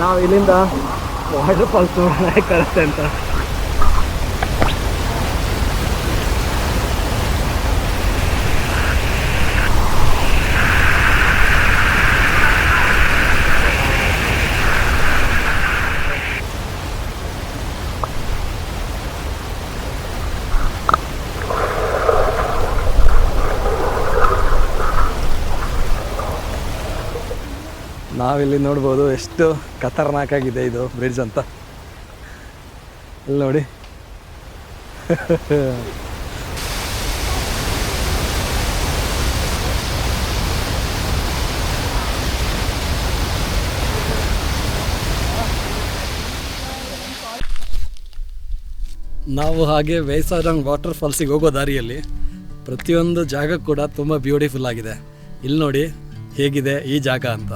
ನಾವು ಇಲ್ಲಿಂದ water falls ನೋಡೋಣ ಕಳಿಸ್ತೆ ಅಂತ. ನಾವಿಲ್ಲಿ ನೋಡ್ಬೋದು ಎಷ್ಟು ಖತರ್ನಾಕ್ ಆಗಿದೆ ಇದು ಬ್ರಿಡ್ಜ್ ಅಂತ. ಇಲ್ಲಿ ನೋಡಿ ನಾವು ಹಾಗೆ ವೈಸಾರಂಗ್ ವಾಟರ್ ಫಾಲ್ಸಿಗೆ ಹೋಗೋ ದಾರಿಯಲ್ಲಿ ಪ್ರತಿಯೊಂದು ಜಾಗ ಕೂಡ ತುಂಬ ಬ್ಯೂಟಿಫುಲ್ ಆಗಿದೆ. ಇಲ್ಲಿ ನೋಡಿ ಹೇಗಿದೆ ಈ ಜಾಗ ಅಂತ.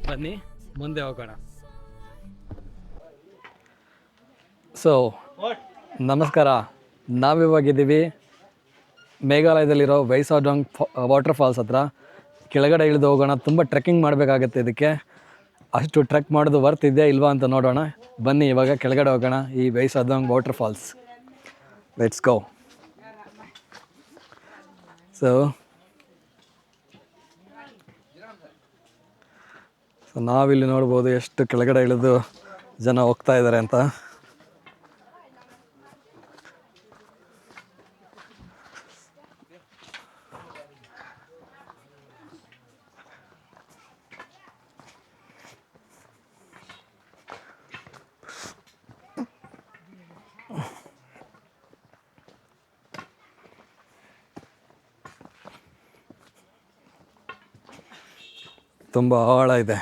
ಬನ್ನಿ ಮುಂದೆ ಹೋಗೋಣ. ಸೊ ನಮಸ್ಕಾರ, ನಾವಿವಾಗಿದ್ದೀವಿ ಮೇಘಾಲಯದಲ್ಲಿರೋ ವೈಸಾಡಾಂಗ್ ವಾಟರ್ ಫಾಲ್ಸ್ ಹತ್ರ. ಕೆಳಗಡೆ ಇಳಿದು ಹೋಗೋಣ. ತುಂಬ ಟ್ರೆಕ್ಕಿಂಗ್ ಮಾಡಬೇಕಾಗತ್ತೆ. ಇದಕ್ಕೆ ಅಷ್ಟು ಟ್ರೆಕ್ ಮಾಡೋದು ವರ್ತ್ ಇದೆಯಾ ಇಲ್ವಾ ಅಂತ ನೋಡೋಣ. ಬನ್ನಿ ಇವಾಗ ಕೆಳಗಡೆ ಹೋಗೋಣ ಈ Wei Sawdong waterfalls. Let's go. So ನಾವಿಲ್ಲಿ ನೋಡ್ಬೋದು ಎಷ್ಟು ಕೆಳಗಡೆ ಇಳಿದು ಜನ ಹೋಗ್ತಾ ಇದ್ದಾರೆ ಅಂತ. ತುಂಬ ಆಳ ಇದೆ.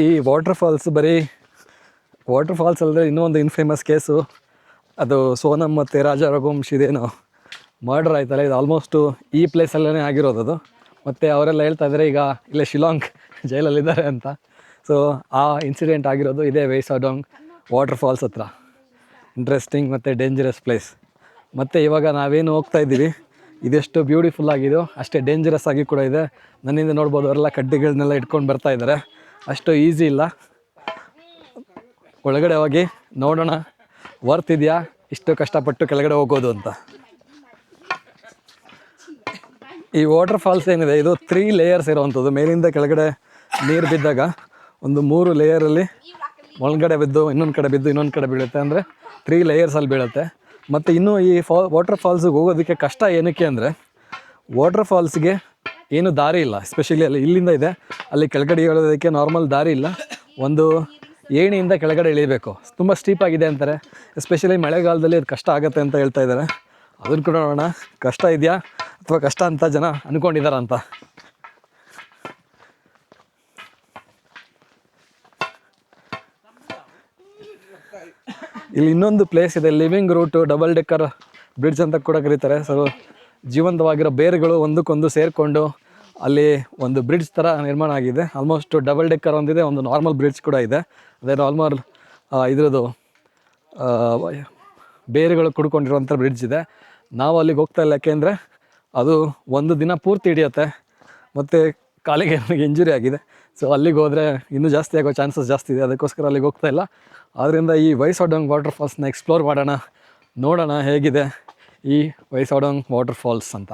ಈ ವಾಟರ್ ಫಾಲ್ಸ್ ಬರೀ ವಾಟರ್ ಫಾಲ್ಸ್ ಅಲ್ಲದೆ ಇನ್ನೂ ಒಂದು ಇನ್ಫೇಮಸ್ ಕೇಸು, ಅದು ಸೋನಮ್ ಮತ್ತು ರಾಜಾ ರಘುವಂಶ್ ಇದೇನು ಮರ್ಡರ್ ಆಯ್ತಲ್ಲ, ಇದು ಆಲ್ಮೋಸ್ಟು ಈ ಪ್ಲೇಸಲ್ಲೇ ಆಗಿರೋದು ಅದು. ಮತ್ತು ಅವರೆಲ್ಲ ಹೇಳ್ತಾ ಇದ್ದಾರೆ ಈಗ ಇಲ್ಲೇ ಶಿಲಾಂಗ್ ಜೈಲಲ್ಲಿದ್ದಾರೆ ಅಂತ. ಸೊ ಆ ಇನ್ಸಿಡೆಂಟ್ ಆಗಿರೋದು ಇದೇ ವೈಸಾಡಾಂಗ್ ವಾಟರ್ ಫಾಲ್ಸ್ ಹತ್ರ. ಇಂಟ್ರೆಸ್ಟಿಂಗ್ ಮತ್ತು ಡೇಂಜರಸ್ ಪ್ಲೇಸ್. ಮತ್ತು ಇವಾಗ ನಾವೇನು ಹೋಗ್ತಾ ಇದ್ದೀವಿ ಇದೆಷ್ಟು ಬ್ಯೂಟಿಫುಲ್ ಆಗಿದೆಯೋ ಅಷ್ಟೇ ಡೇಂಜರಸ್ ಆಗಿ ಕೂಡ ಇದೆ. ನನ್ನಿಂದ ನೋಡ್ಬೋದು ಅವರೆಲ್ಲ ಕಡ್ಡಿಗಳನ್ನೆಲ್ಲ ಇಟ್ಕೊಂಡು ಬರ್ತಾ ಇದ್ದಾರೆ. ಅಷ್ಟು ಈಸಿ ಇಲ್ಲ. ಒಳಗಡೆ ಹೋಗಿ ನೋಡೋಣ ವರ್ತ್ ಇದೆಯಾ ಇಷ್ಟು ಕಷ್ಟಪಟ್ಟು ಕೆಳಗಡೆ ಹೋಗೋದು ಅಂತ. ಈ ವಾಟರ್ ಫಾಲ್ಸ್ ಏನಿದೆ ಇದು 3 ಲೇಯರ್ಸ್ ಇರೋವಂಥದ್ದು. ಮೇಲಿಂದ ಕೆಳಗಡೆ ನೀರು ಬಿದ್ದಾಗ ಒಂದು 3 ಲೇಯರಲ್ಲಿ ಒಳಗಡೆ ಬಿದ್ದು ಇನ್ನೊಂದು ಕಡೆ ಬಿದ್ದು ಇನ್ನೊಂದು ಕಡೆ ಬೀಳುತ್ತೆ. ಅಂದರೆ 3 ಲೇಯರ್ಸಲ್ಲಿ ಬೀಳುತ್ತೆ. ಮತ್ತು ಇನ್ನೂ ಈ ವಾಟರ್ ಫಾಲ್ಸಿಗೆ ಹೋಗೋದಕ್ಕೆ ಕಷ್ಟ ಏನಕ್ಕೆ ಅಂದರೆ ವಾಟರ್ ಫಾಲ್ಸ್ಗೆ ಏನು ದಾರಿ ಇಲ್ಲ. ಎಸ್ಪೆಷಲಿ ಅಲ್ಲಿ ಇಲ್ಲಿಂದ ಇದೆ, ಅಲ್ಲಿ ಕೆಳಗಡೆ ಇಳಿಯೋದಕ್ಕೆ ನಾರ್ಮಲ್ ದಾರಿ ಇಲ್ಲ. ಒಂದು ಏಣಿಯಿಂದ ಕೆಳಗಡೆ ಇಳಿಬೇಕು. ತುಂಬ ಸ್ಟೀಪ್ ಆಗಿದೆ ಅಂತಾರೆ. ಎಸ್ಪೆಷಲಿ ಮಳೆಗಾಲದಲ್ಲಿ ಅದು ಕಷ್ಟ ಆಗುತ್ತೆ ಅಂತ ಹೇಳ್ತಾ ಇದ್ದಾರೆ. ಅದನ್ನು ಕೂಡ ನೋಡೋಣ ಕಷ್ಟ ಇದೆಯಾ ಅಥವಾ ಕಷ್ಟ ಅಂತ ಜನ ಅಂದ್ಕೊಂಡಿದ್ದಾರೆ ಅಂತ. ಇಲ್ಲಿ ಇನ್ನೊಂದು ಪ್ಲೇಸ್ ಇದೆ, living root double decker bridge ಅಂತ ಕೂಡ ಕರೀತಾರೆ. ಸೊ ಜೀವಂತವಾಗಿರೋ ಬೇರುಗಳು ಒಂದಕ್ಕೊಂದು ಸೇರಿಕೊಂಡು ಅಲ್ಲಿ ಒಂದು ಬ್ರಿಡ್ಜ್ ಥರ ನಿರ್ಮಾಣ ಆಗಿದೆ. ಆಲ್ಮೋಸ್ಟ್ ಡಬಲ್ ಡೆಕ್ಕರ್ ಒಂದಿದೆ, ಒಂದು ನಾರ್ಮಲ್ ಬ್ರಿಡ್ಜ್ ಕೂಡ ಇದೆ. ಅದೇ ನಾರ್ಮಲ್ ಇದ್ರದ್ದು ಬೇರುಗಳು ಕುಡ್ಕೊಂಡಿರುವಂಥ ಬ್ರಿಡ್ಜ್ ಇದೆ. ನಾವು ಅಲ್ಲಿಗೆ ಹೋಗ್ತಾ ಇಲ್ಲ, ಯಾಕೆಂದರೆ ಅದು ಒಂದು ದಿನ ಪೂರ್ತಿ ಹಿಡಿಯುತ್ತೆ ಮತ್ತು ಕಾಲಿಗೆ ನನಗೆ ಇಂಜುರಿ ಆಗಿದೆ. ಸೊ ಅಲ್ಲಿಗೆ ಹೋದರೆ ಇನ್ನೂ ಜಾಸ್ತಿ ಆಗೋ ಚಾನ್ಸಸ್ ಜಾಸ್ತಿ ಇದೆ. ಅದಕ್ಕೋಸ್ಕರ ಅಲ್ಲಿಗೆ ಹೋಗ್ತಾ ಇಲ್ಲ. ಆದ್ದರಿಂದ ಈ ವೈಸಾಡಾಂಗ್ ವಾಟರ್ ಫಾಲ್ಸ್ನ ಎಕ್ಸ್ಪ್ಲೋರ್ ಮಾಡೋಣ, ನೋಡೋಣ ಹೇಗಿದೆ ಈ ವೈಸಾಡಾಂಗ್ ವಾಟರ್ ಫಾಲ್ಸ್ ಅಂತ.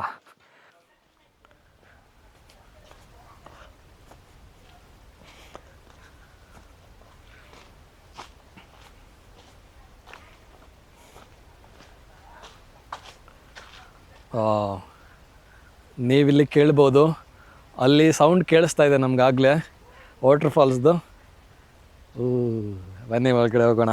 ನೀವಿಲ್ಲಿ ಕೇಳ್ಬೋದು, ಅಲ್ಲಿ ಸೌಂಡ್ ಕೇಳಿಸ್ತಾ ಇದೆ ನಮಗಾಗಲೇ ವಾಟರ್ ಫಾಲ್ಸ್ದು. ಬನ್ನಿ ಒಳಗಡೆ ಹೋಗೋಣ.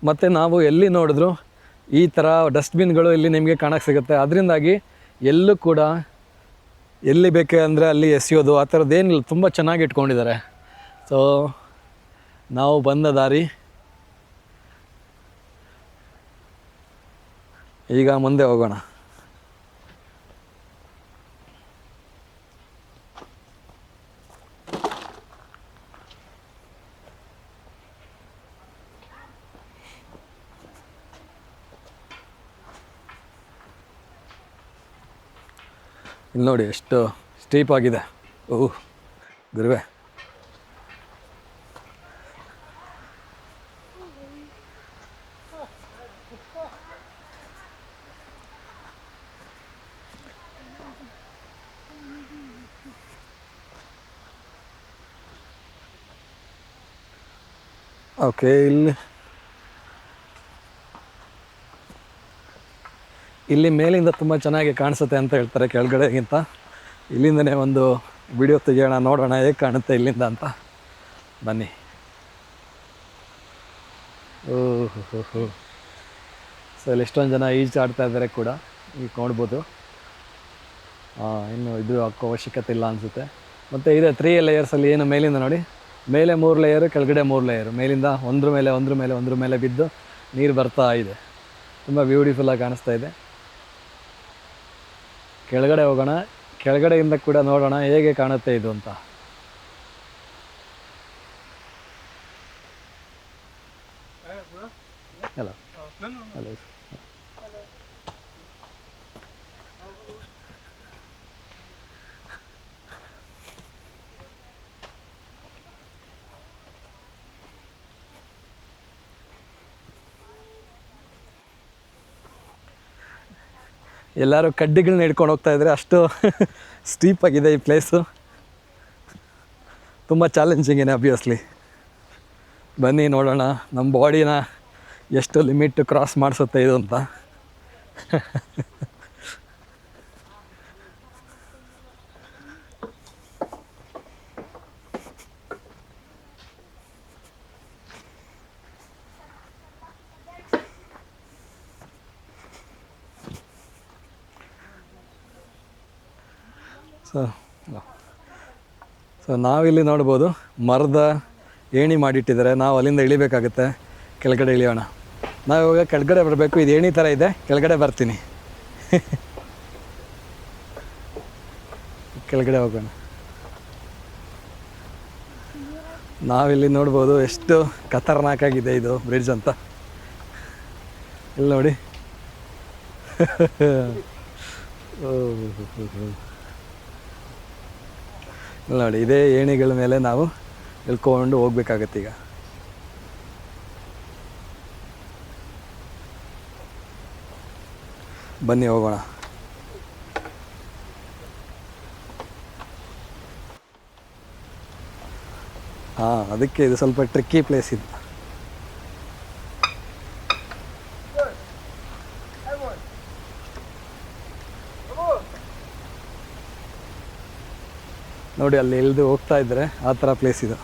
ಮತ್ತು ನಾವು ಎಲ್ಲಿ ನೋಡಿದ್ರು ಈ ಥರ ಡಸ್ಟ್ಬಿನ್ಗಳು ಇಲ್ಲಿ ನಿಮಗೆ ಕಾಣಕ್ಕೆ ಸಿಗುತ್ತೆ. ಅದರಿಂದಾಗಿ ಎಲ್ಲೂ ಕೂಡ ಎಲ್ಲಿ ಬೇಕೆ ಅಂದರೆ ಅಲ್ಲಿ ಎಸೆಯೋದು ಆ ಥರದ್ದೇನಿಲ್ಲ, ತುಂಬ ಚೆನ್ನಾಗಿ ಇಟ್ಕೊಂಡಿದ್ದಾರೆ. ಸೊ ನಾವು ಬಂದ ದಾರಿ ಈಗ ಮುಂದೆ ಹೋಗೋಣ. ಇಲ್ಲಿ ನೋಡಿ ಎಷ್ಟು ಸ್ಟೀಪ್ ಆಗಿದೆ. ಓಹ್ ಗುರುವೆ, ಓಕೆ. ಇಲ್ಲಿ ಮೇಲಿಂದ ತುಂಬ ಚೆನ್ನಾಗಿ ಕಾಣಿಸುತ್ತೆ ಅಂತ ಹೇಳ್ತಾರೆ ಕೆಳಗಡೆಗಿಂತ. ಇಲ್ಲಿಂದನೇ ಒಂದು ವಿಡಿಯೋ ತೆಗಿಯೋಣ, ನೋಡೋಣ ಹೇಗೆ ಕಾಣುತ್ತೆ ಇಲ್ಲಿಂದ ಅಂತ. ಬನ್ನಿ. ಓಹೋ, ಸೊ ಇಲ್ಲಿ ಎಷ್ಟೊಂದು ಜನ ಈಜಾಡ್ತಾ ಇದ್ದಾರೆ ಕೂಡ, ಈಗ ನೋಡ್ಬೋದು. ಇನ್ನು ಇದು ಹಾಕೋ ಅವಶ್ಯಕತೆ ಇಲ್ಲ ಅನಿಸುತ್ತೆ. ಮತ್ತು ಇದೆ 3 ಲೇಯರ್ಸಲ್ಲಿ ಏನು ಮೇಲಿಂದ ನೋಡಿ, ಮೇಲೆ 3 ಲೇಯರು, ಕೆಳಗಡೆ 3 ಲೇಯರು, ಮೇಲಿಂದ ಒಂದ್ರ ಮೇಲೆ ಬಿದ್ದು ನೀರು ಬರ್ತಾ ಇದೆ. ತುಂಬ ಬ್ಯೂಟಿಫುಲ್ಲಾಗಿ ಕಾಣಿಸ್ತಾ ಇದೆ. ಕೆಳಗಡೆ ಹೋಗೋಣ, ಕೆಳಗಡೆಯಿಂದ ಕೂಡ ನೋಡೋಣ ಹೇಗೆ ಕಾಣುತ್ತೆ ಇದು ಅಂತ. Hello hello. ಎಲ್ಲರೂ ಕಡ್ಡಿಗಳನ್ನ ಹಿಡ್ಕೊಂಡು ಹೋಗ್ತಾ ಇದ್ದಾರೆ, ಅಷ್ಟು ಸ್ಟೀಪ್ ಆಗಿದೆ ಈ ಪ್ಲೇಸು. ತುಂಬ ಚಾಲೆಂಜಿಂಗ್ ಇದೆ ಅಬ್ವಿಯಸ್ಲಿ. ಬನ್ನಿ ನೋಡೋಣ ನಮ್ಮ ಬಾಡಿನ ಎಷ್ಟು ಲಿಮಿಟ್ ಕ್ರಾಸ್ ಮಾಡಿಸುತ್ತೆ ಇದು ಅಂತ. ಸೊ ನಾವಿಲ್ಲಿ ನೋಡ್ಬೋದು ಮರದ ಏಣಿ ಮಾಡಿಟ್ಟಿದ್ದಾರೆ. ನಾವು ಅಲ್ಲಿಂದ ಇಳಿಬೇಕಾಗುತ್ತೆ, ಕೆಳಗಡೆ ಇಳಿಯೋಣ. ನಾವು ಇವಾಗ ಕೆಳಗಡೆ ಬರಬೇಕು. ಇದು ಏಣಿ ಥರ ಇದೆ, ಕೆಳಗಡೆ ಬರ್ತೀನಿ. ಕೆಳಗಡೆ ಹೋಗೋಣ. ನಾವಿಲ್ಲಿ ನೋಡ್ಬೋದು ಎಷ್ಟು ಖತರ್ನಾಕಾಗಿದೆ ಇದು ಬ್ರಿಡ್ಜ್ ಅಂತ. ಇಲ್ಲಿ ನೋಡಿ. ನೋಡಿ, ಇದೇ ಏಣಿಗಳ ಮೇಲೆ ನಾವು ಇಳ್ಕೊಂಡು ಹೋಗ್ಬೇಕಾಗತ್ತೆ. ಈಗ ಬನ್ನಿ ಹೋಗೋಣ. ಅದಕ್ಕೆ ಇದು ಸ್ವಲ್ಪ ಟ್ರಿಕ್ಕಿ ಪ್ಲೇಸ್ ಇದು. ನೋಡಿ, ಅಲ್ಲಿ ಇಳಿದು ಹೋಗ್ತಾ ಇದ್ದಾರೆ, ಆ ಥರ ಪ್ಲೇಸ್ ಇದು.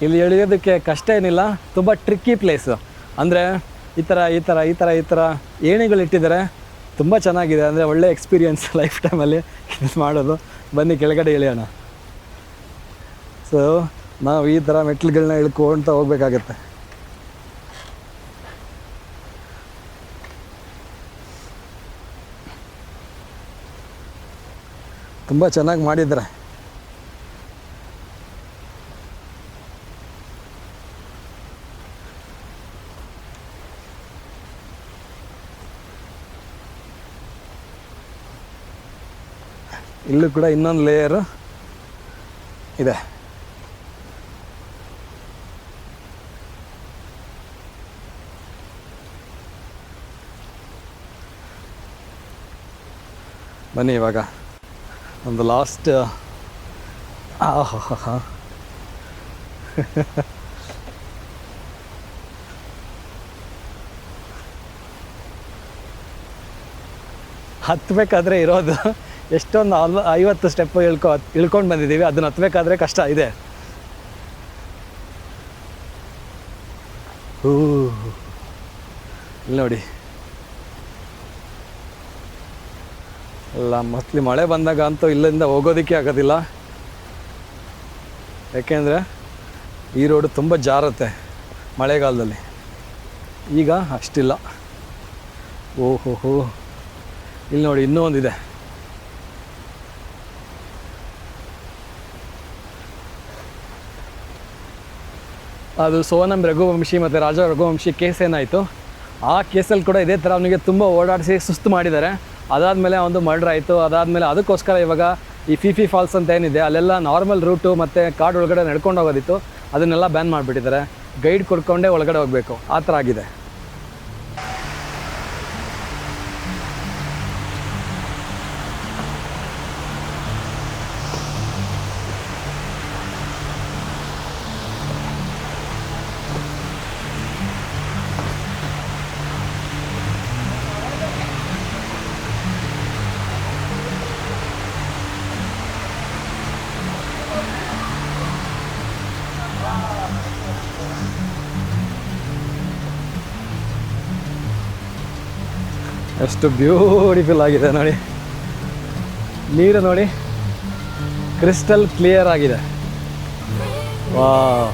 ಇಲ್ಲಿ ಎಳೆಯೋದಕ್ಕೆ ಕಷ್ಟ ಏನಿಲ್ಲ, ತುಂಬ ಟ್ರಿಕ್ಕಿ ಪ್ಲೇಸು. ಅಂದರೆ ಈ ಥರ ಏಣಿಗಳು ಇಟ್ಟಿದ್ದಾರೆ, ತುಂಬ ಚೆನ್ನಾಗಿದೆ. ಅಂದರೆ ಒಳ್ಳೆ ಎಕ್ಸ್ಪೀರಿಯನ್ಸ್ ಲೈಫ್ ಟೈಮಲ್ಲಿ ಇದು ಮಾಡೋದು. ಬನ್ನಿ ಕೆಳಗಡೆ ಇಳಿಯೋಣ. ಸೊ ನಾವು ಈ ಥರ ಮೆಟ್ಲುಗಳನ್ನ ಇಳ್ಕೊಳ್ತಾ ಹೋಗ್ಬೇಕಾಗತ್ತೆ. ತುಂಬ ಚೆನ್ನಾಗಿ ಮಾಡಿದ್ದಾರೆ. ಇಲ್ಲೂ ಕೂಡ ಇನ್ನೊಂದು ಲೇಯರು ಇದೆ. ಬನ್ನಿ ಇವಾಗ ಒಂದು ಲಾಸ್ಟ್. ಹತ್ತಬೇಕಾದ್ರೆ ಇರೋದು ಎಷ್ಟೊಂದು 50 ಸ್ಟೆಪ್ ಇಳ್ಕೊಂಡು ಬಂದಿದ್ದೀವಿ. ಅದನ್ನು ಹತ್ತಬೇಕಾದ್ರೆ ಕಷ್ಟ ಇದೆ. ಇಲ್ಲಿ ನೋಡಿ, ಅಲ್ಲ ಮೋಸ್ಟ್ಲಿ ಮಳೆ ಬಂದಾಗ ಅಂತೂ ಇಲ್ಲಿಂದ ಹೋಗೋದಕ್ಕೆ ಆಗೋದಿಲ್ಲ. ಯಾಕೆಂದರೆ ಈ ರೋಡು ತುಂಬ ಜಾರುತ್ತೆ ಮಳೆಗಾಲದಲ್ಲಿ. ಈಗ ಅಷ್ಟಿಲ್ಲ. ಓಹೋ, ಇಲ್ಲಿ ನೋಡಿ ಇನ್ನೂ ಒಂದಿದೆ. ಅದು ಸೋನಂ ರಘುವಂಶಿ ಮತ್ತು ರಾಜಾ ರಘುವಂಶಿ ಕೇಸ್ ಏನಾಯಿತು, ಆ ಕೇಸಲ್ಲಿ ಕೂಡ ಇದೇ ಥರ ಅವನಿಗೆ ತುಂಬ ಓಡಾಡಿಸಿ ಸುಸ್ತು ಮಾಡಿದ್ದಾರೆ. ಅದಾದಮೇಲೆ ಒಂದು ಮರ್ಡರ್ ಆಯಿತು. ಅದಾದಮೇಲೆ ಅದಕ್ಕೋಸ್ಕರ ಇವಾಗ ಈ ಫಿಫಿ ಫಾಲ್ಸ್ ಅಂತ ಏನಿದೆ ಅಲ್ಲೆಲ್ಲ ನಾರ್ಮಲ್ ರೂಟು ಮತ್ತು ಕಾಡು ಒಳಗಡೆ ನಡ್ಕೊಂಡು ಹೋಗೋದಿತ್ತು, ಅದನ್ನೆಲ್ಲ ಬ್ಯಾನ್ ಮಾಡಿಬಿಟ್ಟಿದ್ದಾರೆ. ಗೈಡ್ ಕೊಡ್ಕೊಂಡೇ ಒಳಗಡೆ ಹೋಗಬೇಕು, ಆ ಥರ ಆಗಿದೆ. ಎಷ್ಟು ಬ್ಯೂಟಿಫುಲ್ ಆಗಿದೆ ನೋಡಿ. ನೀರು ನೋಡಿ, ಕ್ರಿಸ್ಟಲ್ ಕ್ಲಿಯರ್ ಆಗಿದೆ. ವಾಹ್,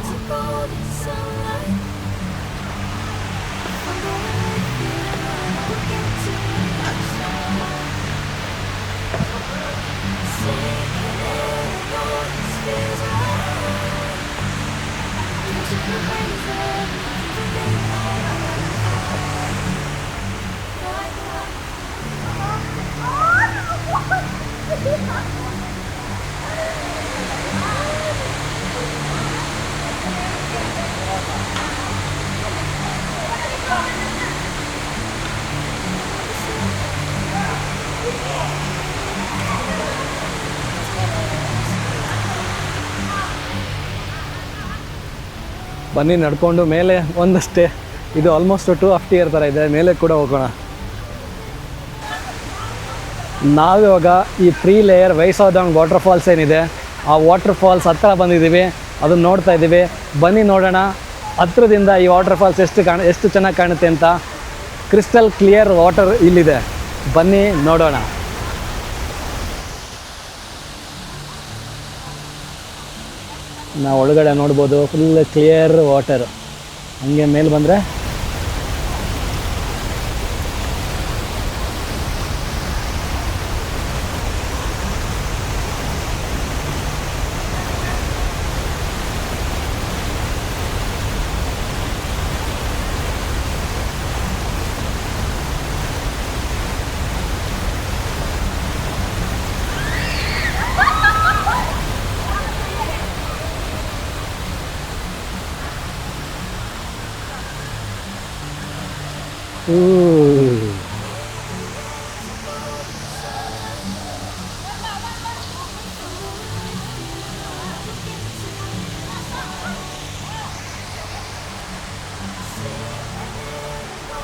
ಬನ್ನಿ ನಡ್ಕೊಂಡು ಮೇಲೆ ಒಂದಷ್ಟೇ, ಇದು ಆಲ್ಮೋಸ್ಟ್ 250 ಇಯರ್ ಥರ ಇದೆ. ಮೇಲೆ ಕೂಡ ಹೋಗೋಣ. ನಾವಿವಾಗ ಈ 3 ಲೇಯರ್ ವೈಸಾದಂಗ್ ವಾಟರ್ ಫಾಲ್ಸ್ ಏನಿದೆ ಆ ವಾಟರ್ ಫಾಲ್ಸ್ ಹತ್ರ ಬಂದಿದ್ದೀವಿ. ಅದನ್ನು ನೋಡ್ತಾ ಇದ್ದೀವಿ. ಬನ್ನಿ ನೋಡೋಣ ಹತ್ರದಿಂದ ಈ ವಾಟರ್ ಫಾಲ್ಸ್ ಎಷ್ಟು ಚೆನ್ನಾಗಿ ಕಾಣುತ್ತೆ ಅಂತ. ಕ್ರಿಸ್ಟಲ್ ಕ್ಲಿಯರ್ ವಾಟರ್ ಇಲ್ಲಿದೆ, ಬನ್ನಿ ನೋಡೋಣ. ನಾವು ಒಳಗಡೆ ನೋಡ್ಬೋದು, ಫುಲ್ ಕ್ಲಿಯರ್ ವಾಟರ್. ಹಂಗೆ ಮೇಲೆ ಬಂದರೆ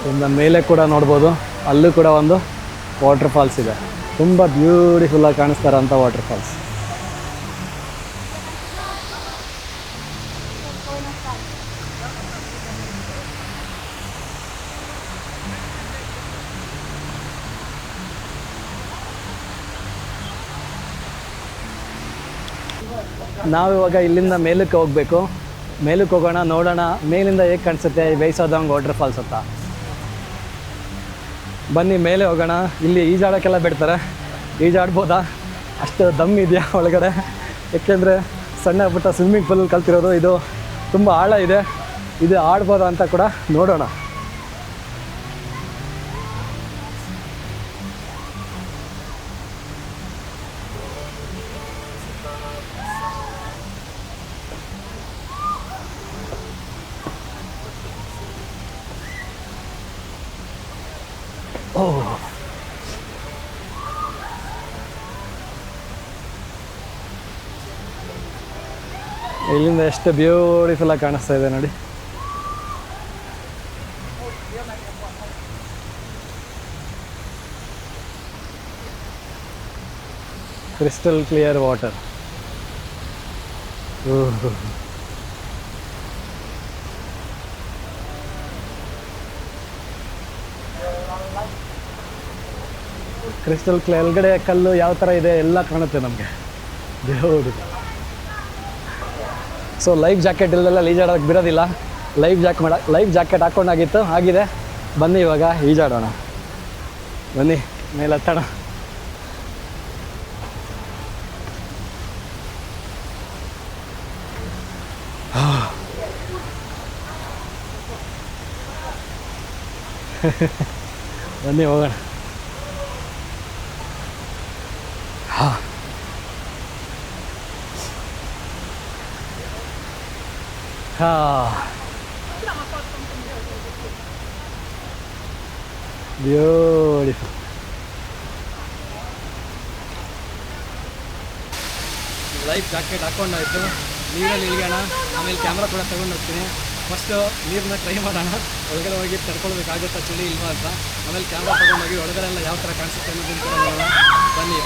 ಇನ್ನು ಮೇಲೆ ಕೂಡ ನೋಡ್ಬೋದು, ಅಲ್ಲೂ ಕೂಡ ಒಂದು ವಾಟರ್ ಫಾಲ್ಸ್ ಇದೆ. ತುಂಬ ಬ್ಯೂಟಿಫುಲ್ಲಾಗಿ ಕಾಣಿಸ್ತಾರಂಥ ವಾಟರ್ ಫಾಲ್ಸ್. ನಾವಿವಾಗ ಇಲ್ಲಿಂದ ಮೇಲಕ್ಕೆ ಹೋಗಬೇಕು. ಮೇಲಕ್ಕೆ ಹೋಗೋಣ, ನೋಡೋಣ ಮೇಲಿಂದ ಹೇಗೆ ಕಾಣಿಸುತ್ತೆ ಈ ವೈಸಾದಂಗ್ ವಾಟರ್ ಫಾಲ್ಸ್ ಅಂತ. ಬನ್ನಿ ಮೇಲೆ ಹೋಗೋಣ. ಇಲ್ಲಿ ಈಜಾಡೋಕ್ಕೆಲ್ಲ ಬಿಡ್ತಾರೆ, ಈಜಾಡ್ಬೋದಾ? ಅಷ್ಟು ದಮ್ ಇದೆಯಾ ಒಳಗಡೆ? ಏಕೆಂದರೆ ಸಣ್ಣ ಪುಟ್ಟ ಸ್ವಿಮ್ಮಿಂಗ್ ಪೂಲ್ ಕಲ್ತಿರೋದು, ಇದು ತುಂಬ ಆಳ ಇದೆ. ಇದು ಆಡ್ಬೋದಾ ಅಂತ ಕೂಡ ನೋಡೋಣ. ಇಲ್ಲಿಂದ ಎಷ್ಟು ಬ್ಯೂಟಿಫುಲ್ಲಾಗಿ ಕಾಣಿಸ್ತಾ ಇದೆ ನೋಡಿ. Crystal clear water. ಕ್ರಿಸ್ಟಲ್ ಕೆಳಗಡೆ ಕಲ್ಲು ಯಾವ ಥರ ಇದೆ ಎಲ್ಲ ಕಾಣುತ್ತೆ ನಮಗೆ. ದೇವರು. ಸೊ ಲೈಫ್ ಜಾಕೆಟ್ ಇಲ್ಲೆಲ್ಲ ಈಜಾಡೋಕ್ಕೆ ಬಿಡೋದಿಲ್ಲ. ಲೈಫ್ ಜಾಕೆಟ್ ಹಾಕ್ಕೊಂಡಾಗಿತ್ತು, ಆಗಿದೆ. ಬನ್ನಿ ಇವಾಗ ಈಜಾಡೋಣ. ಬನ್ನಿ ಮೇಲೆ ಹತ್ತೋಣ. ಬನ್ನಿ ಹೋಗೋಣ. ಬ್ಯೂಟಿಫುಲ್. ಲೈಫ್ ಜಾಕೆಟ್ ಹಾಕ್ಕೊಂಡಾಯ್ತು, ನೀರಲ್ಲಿ ಇಳಿಯೋಣ. ಆಮೇಲೆ ಕ್ಯಾಮ್ರಾ ಕೂಡ ತಗೊಂಡು ಹೋಗ್ತೀನಿ. ಫಸ್ಟು ನೀರನ್ನ ಟ್ರೈ ಮಾಡೋಣ, ಒಳಗಡೆ ಹೋಗಿ ತಡ್ಕೊಳ್ಬೇಕಾಗುತ್ತಾ ಚಳಿ ಇಲ್ವಾ ಅಂತ. ಆಮೇಲೆ ಕ್ಯಾಮ್ರಾ ತೊಗೊಂಡೋಗಿ ಒಳಗಡೆ ಎಲ್ಲ ಯಾವ ಥರ ಕಾಣಿಸುತ್ತೆ ಅನ್ನೋದನ್ನು ಕೂಡ ನೋಡೋಣ. ಬನ್ನಿ.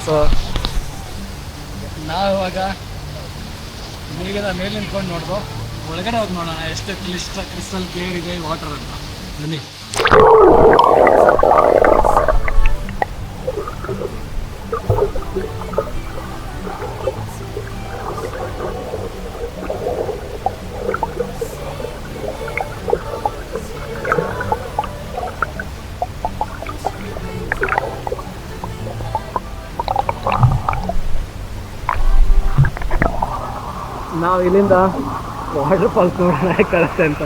ಸೊ ನಾವು ಇವಾಗ ನೀರಿನ ಮೇಲೆ ನಿಂತ್ಕೊಂಡು ನೋಡ್ದು ಒಳಗಡೆ ಹೋಗಿ ನೋಡೋಣ ಎಷ್ಟು ಕ್ರಿಸ್ಟಲ್ ಕ್ಲಿಯರ್ ಇದೆ ವಾಟರ್ ಅಂತ. ಬನ್ನಿ. ನಾವು ಇಲ್ಲಿಂದ ವಾಟರ್ ಫಾಲ್ಸ್ ನೋಡೋಣ ಹೇಗೆ ಕಾಣುತ್ತೆ ಅಂತ.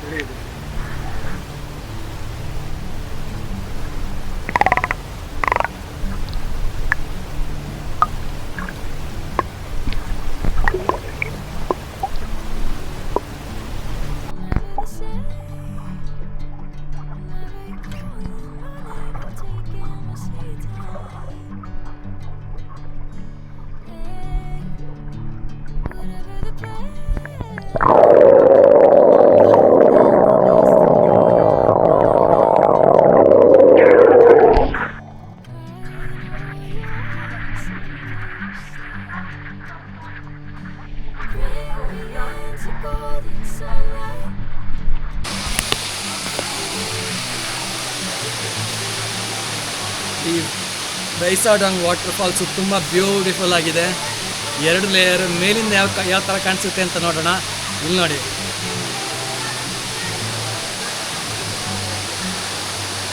ಈ ಬೈಸಾಡಂಗ್ ವಾಟರ್ ಫಾಲ್ಸು ತುಂಬ ಬ್ಯೂಟಿಫುಲ್ ಆಗಿದೆ. 2 ಲೇಯರ್ ಮೇಲಿಂದ ಯಾವ ಥರ ಕಾಣಿಸುತ್ತೆ ಅಂತ ನೋಡೋಣ. ಇಲ್ಲಿ ನೋಡಿ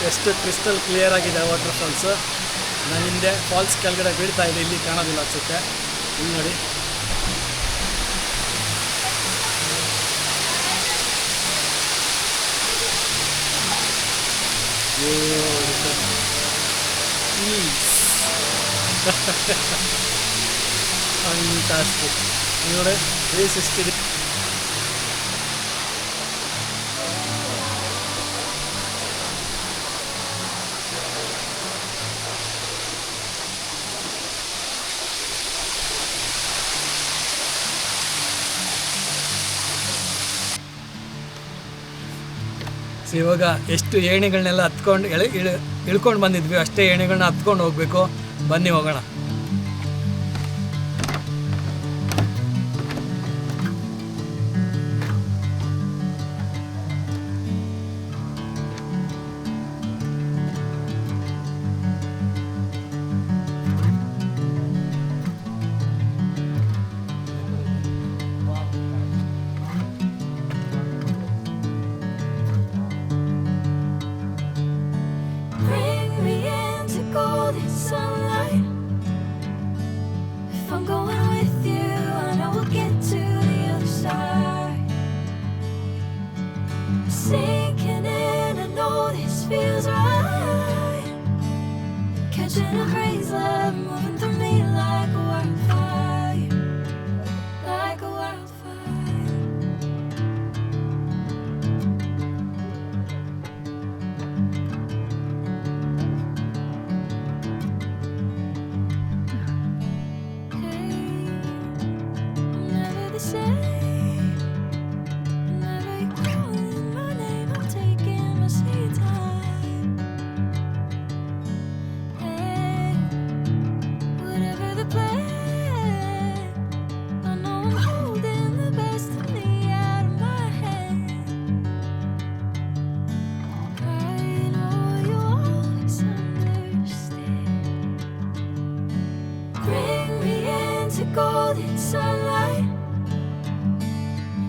ಎಷ್ಟು ಕ್ರಿಸ್ಟಲ್ ಕ್ಲಿಯರ್ ಆಗಿದೆ ವಾಟರ್ ಫಾಲ್ಸು. ನಾನು ಹಿಂದೆ ಫಾಲ್ಸ್ ಕೆಳಗಡೆ ಬೀಳ್ತಾ ಇದೆ, ಇಲ್ಲಿ ಕಾಣೋದಿಲ್ಲ ಅನಿಸುತ್ತೆ. ಇಲ್ಲಿ ನೋಡಿ ಫ್ಯಾಂಟಾಸ್ಟಿಕ್. ನೋಡಿ ಪ್ಲೇಸ್ ಎಷ್ಟಿದೆ. ಇವಾಗ ಎಷ್ಟು ಏಣಿಗಳನ್ನೆಲ್ಲ ಹತ್ಕೊಂಡು ಇಳ್ಕೊಂಡು ಬಂದಿದ್ವಿ, ಅಷ್ಟೇ ಏಣಿಗಳನ್ನ ಹತ್ಕೊಂಡು ಹೋಗ್ಬೇಕು. ಬನ್ನಿ ಹೋಗೋಣ. Sinking in, I know this feels right. Catching a breeze, love moving through me like a wildfire, like a wildfire. Hey, I'm never the same. Golden sunlight.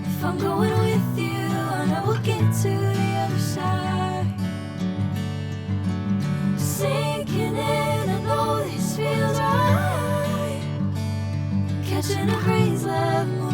If I'm going with you, I know we'll get to the other side. Sinking in, I know this feels right. Catching a breeze, love.